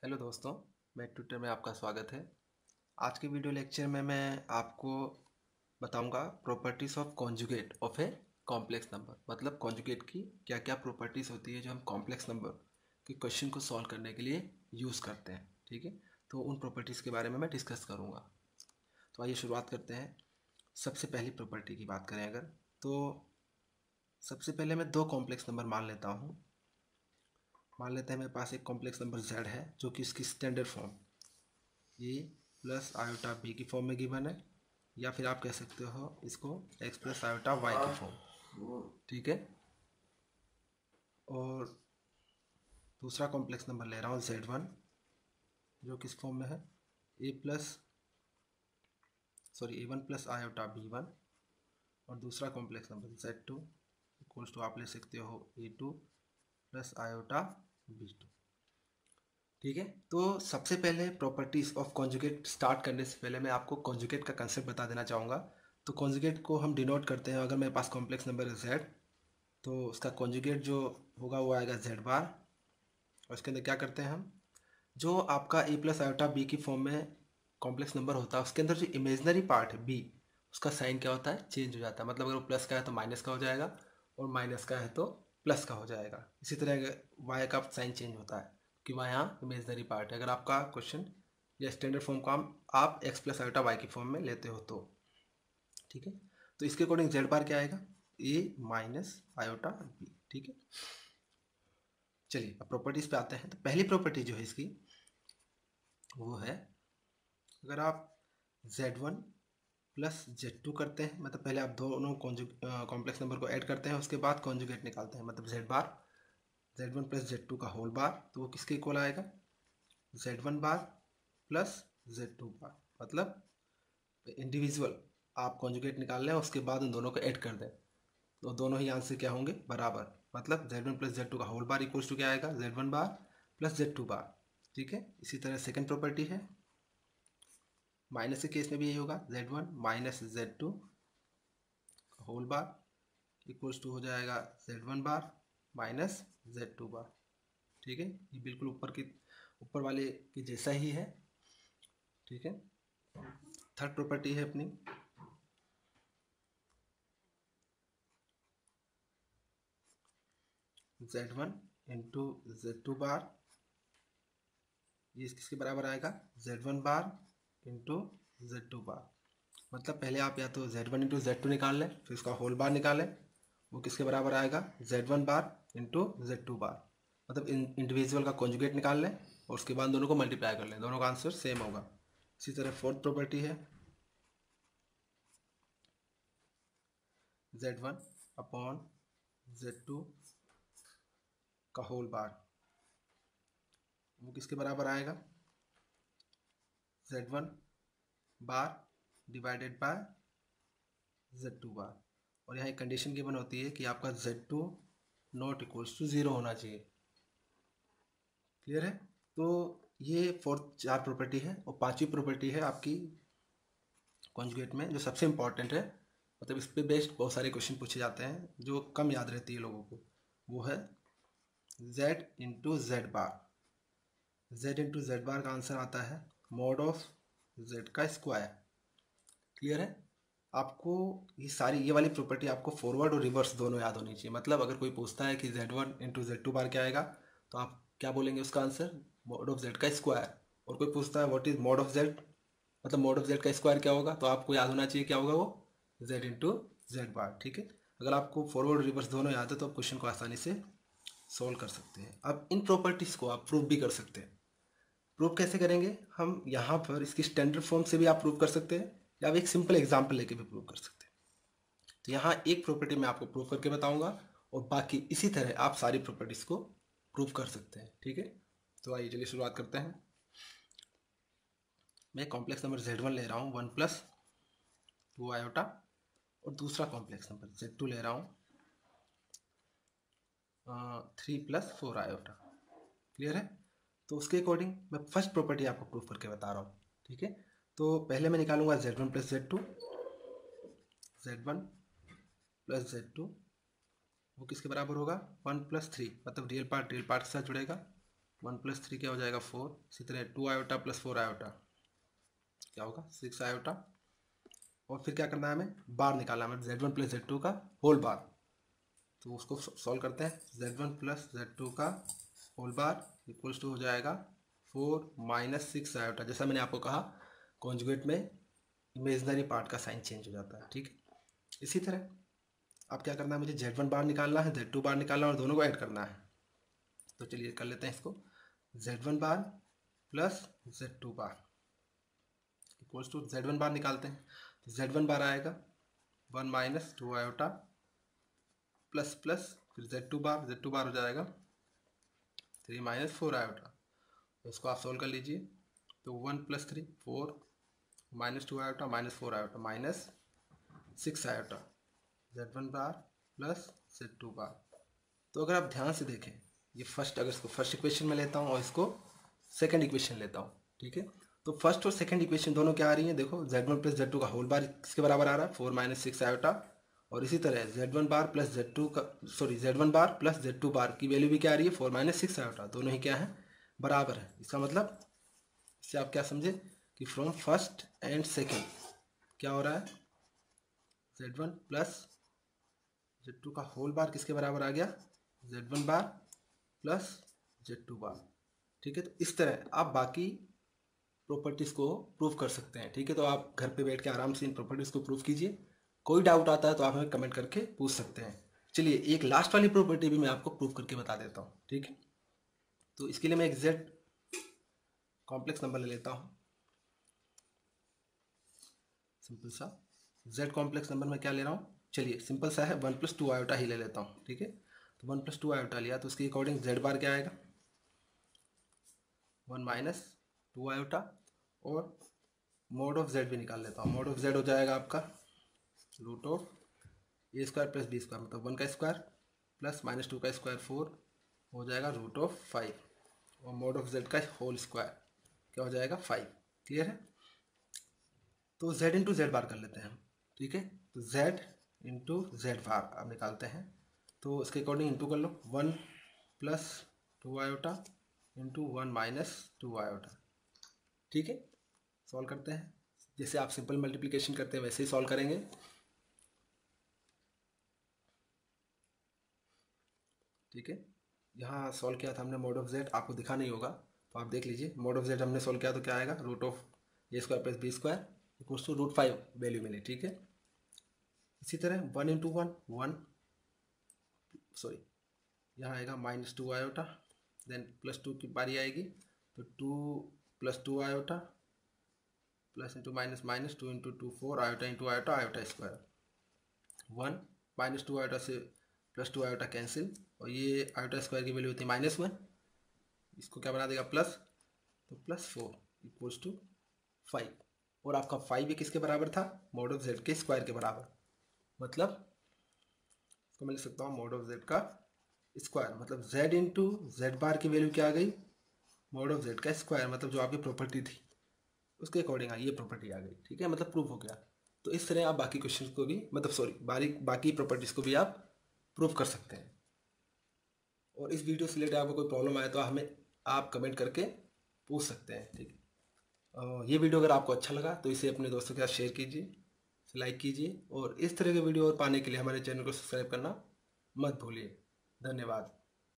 Hello दोस्तों, मैं Twitter में आपका स्वागत है। आज के वीडियो लेक्चर में मैं आपको बताऊंगा properties of conjugate of a complex number. मतलब कॉन्जुगेट की क्या क्या प्रॉपर्टीज़ होती है जो हम कॉम्प्लेक्स नंबर के क्वेश्चन को सॉल्व करने के लिए यूज़ करते हैं। ठीक है, तो उन प्रॉपर्टीज़ के बारे में मैं डिस्कस करूँगा। तो आइए शुरुआत करते हैं। सबसे पहली प्रॉपर्टी की बात करें अगर, तो सबसे पहले मैं दो कॉम्प्लेक्स नंबर मान लेता हूँ। मान लेते हैं मेरे पास एक कॉम्प्लेक्स नंबर z है जो कि इसकी स्टैंडर्ड फॉर्म ए प्लस आयोटा बी की फॉर्म में गिवन है, या फिर आप कह सकते हो इसको एक्स प्लस आयोटा वाई की फॉर्म। ठीक है, और दूसरा कॉम्प्लेक्स नंबर ले रहा हूँ z1 जो किस फॉर्म में है ए वन प्लस आयोटा b1, और दूसरा complex number z2 equals to आप ले सकते हो a2 प्लस आयोटा b2। ठीक है, तो सबसे पहले प्रॉपर्टीज ऑफ कॉन्जुगेट स्टार्ट करने से पहले मैं आपको कॉन्जुगेट का कंसेप्ट बता देना चाहूँगा। तो कॉन्जुगेट को हम डिनोट करते हैं, अगर मेरे पास कॉम्प्लेक्स नंबर है z तो उसका कॉन्जुगेट जो होगा वो आएगा z बार, और उसके अंदर क्या करते हैं हम, जो आपका ए प्लस आयोटा बी की फॉर्म में कॉम्प्लेक्स नंबर होता है उसके अंदर जो इमेजनरी पार्ट है बी, उसका साइन क्या होता है, चेंज हो जाता है। मतलब अगर वो प्लस का है तो माइनस का हो जाएगा, और माइनस का है तो प्लस का हो जाएगा। इसी तरह वाई का साइन चेंज होता है कि वहाँ यहाँ इमेजनरी पार्ट है। अगर आपका क्वेश्चन या स्टैंडर्ड फॉर्म का आप एक्स प्लस आयोटा वाई की फॉर्म में लेते हो तो ठीक है, तो इसके अकॉर्डिंग जेड बार क्या आएगा, ए माइनस आयोटा बी। ठीक है, चलिए अब प्रॉपर्टीज पे आते हैं। तो पहली प्रॉपर्टी जो है इसकी वो है, अगर आप z1 प्लस z2 करते हैं, मतलब पहले आप दोनों कॉम्प्लेक्स नंबर को ऐड करते हैं, उसके बाद कॉन्जुगेट निकालते हैं, मतलब z बार z1 प्लस z2 का होल बार, तो वो किसके इक्वल आएगा, z1 बार प्लस z2 बार। मतलब इंडिविजुअल आप कॉन्जुगेट निकाल लें, उसके बाद उन दोनों को ऐड कर दें तो दोनों ही आंसर क्या होंगे, बराबर। मतलब z1 प्लस z2 का होल बार इक्वल्स टू क्या आएगा, z1 बार प्लस z2 बार। ठीक है, इसी तरह सेकंड प्रॉपर्टी है, माइनस के केस में भी यही होगा, z1 minus z2 whole bar equals to हो जाएगा z1 बार माइनस z2 बार। ठीक है, ये बिल्कुल ऊपर वाले के जैसा ही है। ठीक है, थर्ड प्रॉपर्टी है अपनी z1 इंटू z2 बार, ये किसके बराबर आएगा, z1 बार इंटू z2 बार। मतलब पहले आप या तो z1 इंटू z2 निकाल लें, फिर उसका होल बार निकालें, वो किसके बराबर आएगा, z1 बार इंटू z2 बार। मतलब इंडिविजुअल का कॉन्जुगेट निकाल लें और उसके बाद दोनों को मल्टीप्लाई कर लें, दोनों का आंसर सेम होगा। इसी तरह फोर्थ प्रॉपर्टी है z1 अपॉन z2 का होल बार, वो किसके बराबर आएगा, z1 bar divided by z2 बार। और यहाँ एक कंडीशन गिवन होती है कि आपका z2 नॉट इक्वल्स टू 0 होना चाहिए। क्लियर है, तो ये फोर्थ चार प्रॉपर्टी है, और पांचवी प्रॉपर्टी है आपकी कॉन्जुगेट में जो सबसे इंपॉर्टेंट है, मतलब इस पे बेस्ड बहुत सारे क्वेश्चन पूछे जाते हैं जो कम याद रहती है लोगों को, वो है z इंटू जेड बार। z इंटू जेड बार का आंसर आता है मॉड ऑफ z का स्क्वायर। क्लियर है, आपको ये वाली प्रॉपर्टी आपको फॉरवर्ड और रिवर्स दोनों याद होनी चाहिए। मतलब अगर कोई पूछता है कि z1 इंटू z2 बार क्या आएगा, तो आप क्या बोलेंगे उसका आंसर, मॉड ऑफ z का स्क्वायर। और कोई पूछता है what is mod of z, मतलब मॉड ऑफ z का स्क्वायर क्या होगा, तो आपको याद होना चाहिए क्या होगा वो, z इंटू जेड बार। ठीक है, अगर आपको फॉरवर्ड और रिवर्स दोनों याद है तो आप क्वेश्चन को आसानी से सॉल्व कर सकते हैं। अब इन प्रॉपर्टीज़ को आप प्रूव भी कर सकते हैं। प्रूव कैसे करेंगे, हम यहाँ पर इसकी स्टैंडर्ड फॉर्म से भी आप प्रूव कर सकते हैं, या आप एक सिंपल एग्जाम्पल लेके भी प्रूव कर सकते हैं। तो यहाँ एक प्रॉपर्टी मैं आपको प्रूव करके बताऊंगा, और बाकी इसी तरह आप सारी प्रॉपर्टीज को प्रूव कर सकते हैं। ठीक है, तो आइए चलिए शुरुआत करते हैं। मैं कॉम्प्लेक्स नंबर z1 ले रहा हूँ 1 प्लस 2 आयोटा, और दूसरा कॉम्प्लेक्स नंबर z2 ले रहा हूँ 3 प्लस 4 आयोटा। क्लियर है, तो उसके अकॉर्डिंग मैं फर्स्ट प्रॉपर्टी आपको प्रूव करके बता रहा हूँ। ठीक है, तो पहले मैं निकालूंगा z1 plus z2, z1 plus z2 वो किसके बराबर होगा, 1 प्लस 3, मतलब रियल पार्ट के साथ जुड़ेगा, 1 + 3 क्या हो जाएगा 4। इसी तरह 2 आयोटा + 4 आयोटा क्या होगा 6 आयोटा। और फिर क्या करना है हमें, बार निकालना है, Z1 + Z2 का होल बार। तो उसको सॉल्व करते हैं। Z1 + Z2 का होल बार इक्वल्स टू हो जाएगा 4 - 6 आयोटा। जैसा मैंने आपको कहा कॉन्जुगेट में इमेजनरी पार्ट का साइन चेंज हो जाता है, ठीक है। इसी तरह अब क्या करना है, मुझे Z1 बार निकालना है, Z2 बार निकालना है और दोनों को ऐड करना है। तो चलिए कर लेते हैं इसको। Z1 bar + Z2 bar equals to Z1 बार निकालते हैं। तो Z1 बार आएगा 1 - 2 आयोटा प्लस प्लस फिर Z2 बार हो जाएगा 3 - 4 आयोटा। तो इसको आप सोल्व कर लीजिए। तो 1 + 3 4 -2 आयोटा -4 आयोटा -6 आयोटा Z1 बार + Z2 बार। तो अगर आप ध्यान से देखें ये अगर इसको फर्स्ट इक्वेशन में लेता हूँ और इसको सेकंड इक्वेशन लेता हूँ, ठीक है। तो फर्स्ट और सेकंड इक्वेशन दोनों क्या आ रही है, देखो Z1 + Z2 का होल बार किसके बराबर आ रहा है 4 - 6 आयोटा। और इसी तरह Z1 बार + Z2 का Z1 बार + Z2 बार की वैल्यू भी क्या आ रही है 4 - 6 आयोटा। दोनों ही क्या है बराबर है। इसका मतलब इससे आप क्या समझे कि फ्रॉम फर्स्ट एंड सेकंड क्या हो रहा है Z1 + Z2 का होल बार किसके बराबर आ गया Z1 बार + Z2 बार, ठीक है। तो इस तरह आप बाकी प्रॉपर्टीज को प्रूव कर सकते हैं, ठीक है। तो आप घर पे बैठ के आराम से इन प्रॉपर्टीज को प्रूव कीजिए। कोई डाउट आता है तो आप हमें कमेंट करके पूछ सकते हैं। चलिए एक लास्ट वाली प्रॉपर्टी भी मैं आपको प्रूव करके बता देता हूँ, ठीक है। तो इसके लिए मैं एक Z कॉम्प्लेक्स नंबर ले लेता हूँ। सिंपल सा Z कॉम्प्लेक्स नंबर में क्या ले रहा हूँ, चलिए सिंपल सा है 1 + 2 आयोटा ही ले लेता हूँ, ठीक है। तो 1 + 2 आयोटा लिया तो उसके अकॉर्डिंग Z बार क्या आएगा 1 - 2 आयोटा। और मोड ऑफ Z भी निकाल लेता हूँ। मोड ऑफ Z हो जाएगा आपका √A² + B² मतलब 1 का स्क्वायर प्लस -2 का स्क्वायर 4 हो जाएगा √5। और मोड ऑफ Z का होल स्क्वायर क्या हो जाएगा 5। क्लियर है। तो Z × Z बार कर लेते हैं हम, ठीक है। तो Z × Z बार अब निकालते हैं। तो इसके अकॉर्डिंग इंटू कर लो 1 + 2 आयोटा × 1 - 2 आयोटा, ठीक है। सॉल्व करते हैं, जैसे आप सिंपल मल्टीप्लिकेशन करते हैं वैसे ही सॉल्व करेंगे, ठीक है। यहाँ सॉल्व किया था हमने मोड ऑफ Z, आपको दिखा नहीं होगा तो आप देख लीजिए। मोड ऑफ Z हमने सॉल्व किया तो क्या आएगा √A² + B² equals to √5 value मिले, ठीक है। इसी तरह 1 × 1 सॉरी यहाँ आएगा -2 आयोटा देन +2 की बारी आएगी तो 2 + 2 iota plus into minus 2 × 2 4 iota into iota iota square 1 -2 iota से +2 आयोटा कैंसिल और ये आयोटा स्क्वायर की वैल्यू होती है -1, इसको क्या बना देगा प्लस, तो +4 इक्वल्स टू 5। और आपका 5 ये किसके बराबर था मोड ऑफ Z के स्क्वायर के बराबर। मतलब इसको मैं लिख सकता हूँ मोड ऑफ Z का स्क्वायर मतलब Z × Z बार की वैल्यू क्या आ गई मोड ऑफ Z का स्क्वायर मतलब जो आपकी प्रॉपर्टी थी उसके अकॉर्डिंग ये प्रॉपर्टी आ गई, ठीक है। मतलब प्रूफ हो गया। तो इस तरह आप बाकी क्वेश्चन को भी बाकी प्रॉपर्टीज को भी आप प्रूफ कर सकते हैं। और इस वीडियो से रिलेटेड आपको कोई प्रॉब्लम आए तो हमें आप कमेंट करके पूछ सकते हैं, ठीक है। ये वीडियो अगर आपको अच्छा लगा तो इसे अपने दोस्तों के साथ शेयर कीजिए, लाइक कीजिए और इस तरह के वीडियो और पाने के लिए हमारे चैनल को सब्सक्राइब करना मत भूलिए। धन्यवाद।